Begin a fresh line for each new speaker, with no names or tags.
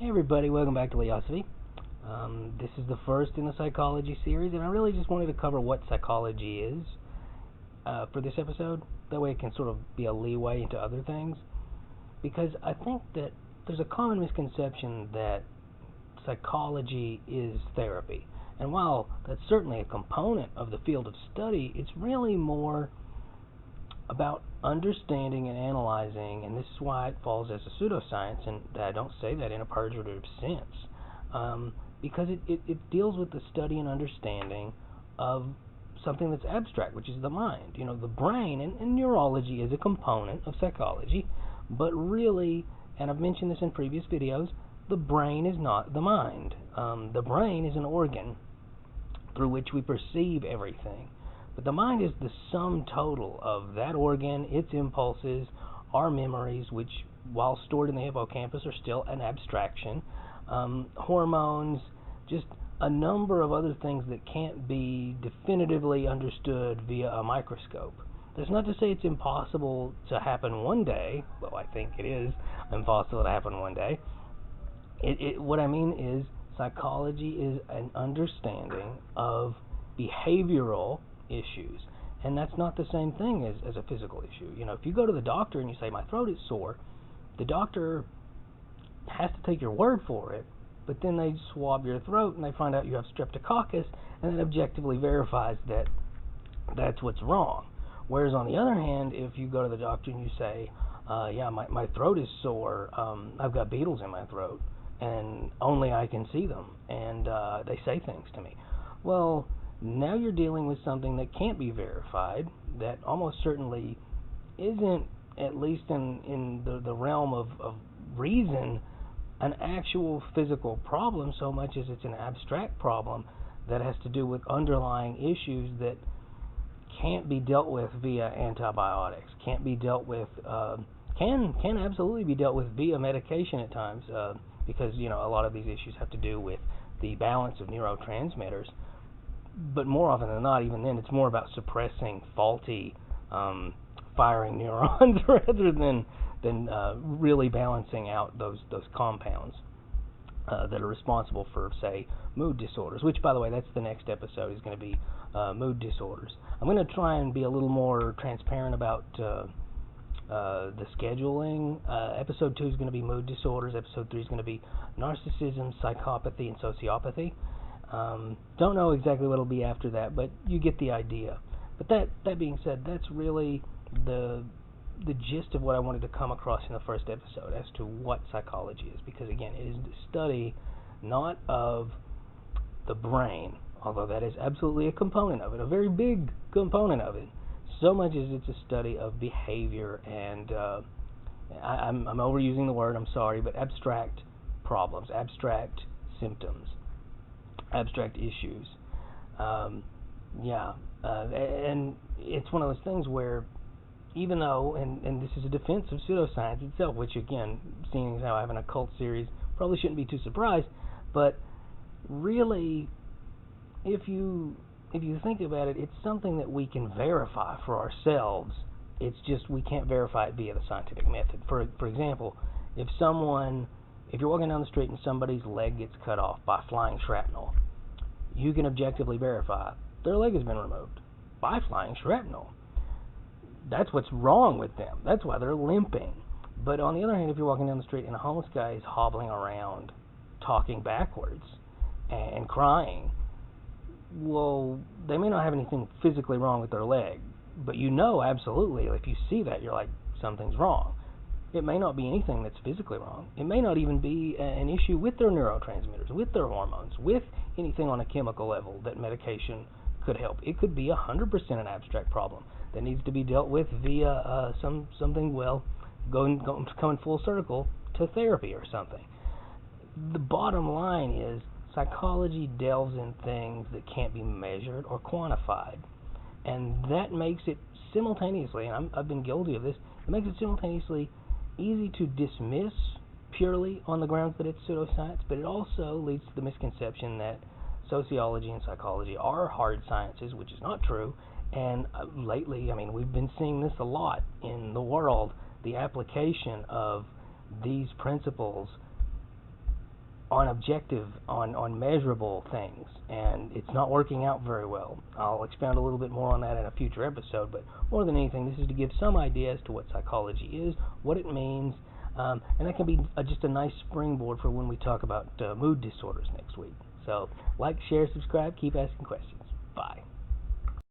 Hey everybody, welcome back to Leosophy. This is the first in the psychology series, and I really just wanted to cover what psychology is for this episode. That way it can sort of be a leeway into other things. Because I think that there's a common misconception that psychology is therapy. And while that's certainly a component of the field of study, it's really more about understanding and analyzing, and this is why it falls as a pseudoscience, and I don't say that in a pejorative sense, because it deals with the study and understanding of something that's abstract, which is the mind. You know, the brain, and neurology is a component of psychology, but really, and I've mentioned this in previous videos, the brain is not the mind. The brain is an organ through which we perceive everything. But the mind is the sum total of that organ, its impulses, our memories, which, while stored in the hippocampus, are still an abstraction, hormones, just a number of other things that can't be definitively understood via a microscope. That's not to say it's impossible to happen one day. Well, I think it is impossible to happen one day. What I mean is psychology is an understanding of behavioral issues, and that's not the same thing as a physical issue. You know, if you go to the doctor and you say my throat is sore, the doctor has to take your word for it, but then they swab your throat and they find out you have streptococcus, and that objectively verifies that that's what's wrong. Whereas on the other hand, if you go to the doctor and you say, my throat is sore, I've got beetles in my throat, and only I can see them, and they say things to me. Well, now you're dealing with something that can't be verified, that almost certainly isn't, at least in the realm of reason, an actual physical problem so much as it's an abstract problem that has to do with underlying issues that can't be dealt with via antibiotics, can't be dealt with, can absolutely be dealt with via medication at times, because, you know, a lot of these issues have to do with the balance of neurotransmitters. But more often than not, even then, it's more about suppressing faulty firing neurons rather than really balancing out those compounds that are responsible for, say, mood disorders. Which, by the way, that's the next episode, is going to be mood disorders. I'm going to try and be a little more transparent about the scheduling. Episode 2 is going to be mood disorders. Episode 3 is going to be narcissism, psychopathy, and sociopathy. Don't know exactly what it'll be after that, but you get the idea. But that being said, that's really the gist of what I wanted to come across in the first episode as to what psychology is, because again, it is the study not of the brain, although that is absolutely a component of it, a very big component of it, so much as it's a study of behavior and I'm overusing the word, I'm sorry, but abstract problems, abstract symptoms, abstract issues. And it's one of those things where, even though, and this is a defense of pseudoscience itself, which again, seeing as how I have an occult series, probably shouldn't be too surprised, but really, if you think about it, it's something that we can verify for ourselves. It's just we can't verify it via the scientific method. For example, if you're walking down the street and somebody's leg gets cut off by flying shrapnel, you can objectively verify their leg has been removed by flying shrapnel. That's what's wrong with them. That's why they're limping. But on the other hand, if you're walking down the street and a homeless guy is hobbling around, talking backwards, and crying, well, they may not have anything physically wrong with their leg, but you know absolutely, if you see that, you're like, something's wrong. It may not be anything that's physically wrong. It may not even be an issue with their neurotransmitters, with their hormones, with anything on a chemical level that medication could help. It could be 100% an abstract problem that needs to be dealt with via something, well, coming full circle to therapy or something. The bottom line is psychology delves in things that can't be measured or quantified, and that makes it simultaneously, and I've been guilty of this, it makes it simultaneously easy to dismiss purely on the grounds that it's pseudoscience, but it also leads to the misconception that sociology and psychology are hard sciences, which is not true. And lately, I mean, we've been seeing this a lot in the world, the application of these principles on objective, on measurable things, and it's not working out very well. I'll expound a little bit more on that in a future episode, but more than anything, this is to give some idea as to what psychology is, what it means, and that can be just a nice springboard for when we talk about mood disorders next week. So, like, share, subscribe, keep asking questions. Bye.